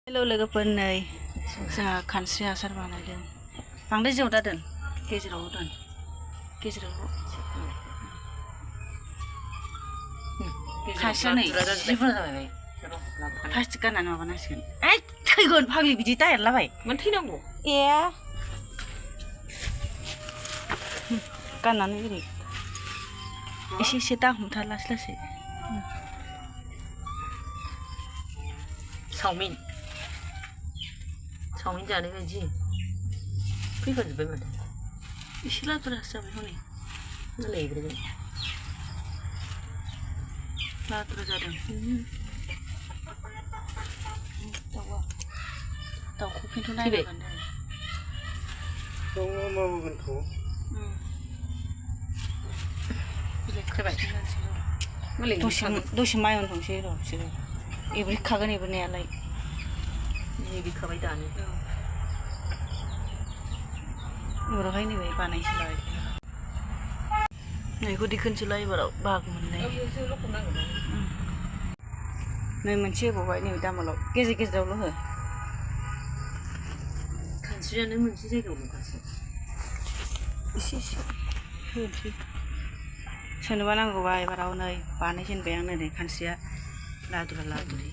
hello लोगोफोर नै जोंहा खानस्रि हासार बानायदों बांद्राय जौ दा दोन गेजेराव दोन गेजेराव खानस्रिया नै जि बुरजा जाबाय प्लास्टिक गाननानै माबानांसिगोन ओइ थैगोन फाग्लि बिदि दायरलाबाय मानो थैनांगौ ए गाननानै ओरै एसे एसे दा हमथा लासै लासै चावमिन जानो बायदि फैफाजोब्बाय माथो एसे लादुरासो जाबाय हनै मालाय एग्रोबाय लादुरा जादों दाउखौ खिन्थु नायनांगोन दाउआ माबागोनथ' दसे माइ उनथंसै र' बिसोरो एब्रेखागोन एब्रेनायालाय एब्रेखाबाय दानो एबारावहाय नैबे बानायसैलाय नैखौ दिखोनसैलाय एबाराव बाहागो मोननाय नै मोनसे होबावबाय नैबे दामोलाव गेजेर गेजेरावल' हो खानस्रियानो मोनसे जायगायाव दंखासै एसे एसे होनोसै सोरनोबा नांगौबा एबाराव नै बानायजेनबाय आं नै खानस्रिया लादुरा लादुरि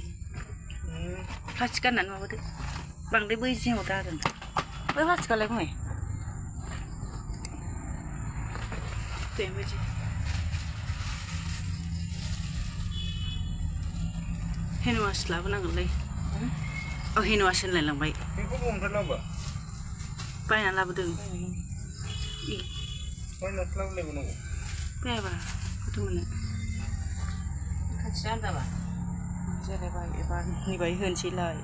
प्लास्टिक गाननानै माबादो बांद्राय बै जिङाव दादों बै प्लास्टिकालाय गुमै बेबायदि हेनवास लाबोनांगोनलै औ हेनवास होनलायलांबाय बेखौ बबेनिफ्राय लाबोआ बायनानै लाबोदों बायनासो लाबोलायबावनांगौ बायाबा माथो मोनो खानस्रिया आन्दाबा जालायबाय एबार नैबाय होनोसैलाय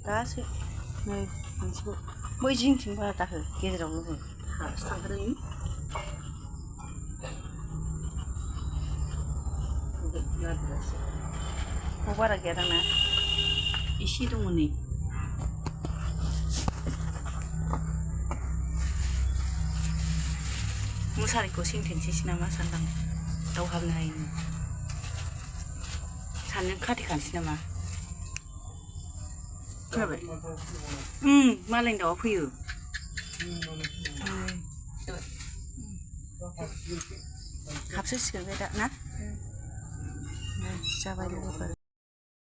दासो नै मोनसेखौ बै जिंथिं बारा दाहो गेजेरावल' हो हारसो थांखादों लादुरासो बाव बारा गैया दांना एसे दङ नै मुसारिखौ सोंथेनोसैसो नामा सानदां दाउ हाबनो हायिनि सानजों खाथेखानोसै नामा खोनाबाय मालायनि दाउआ फैयो हाबसोसिगोन बे दा ना जाबाय लोगोफोर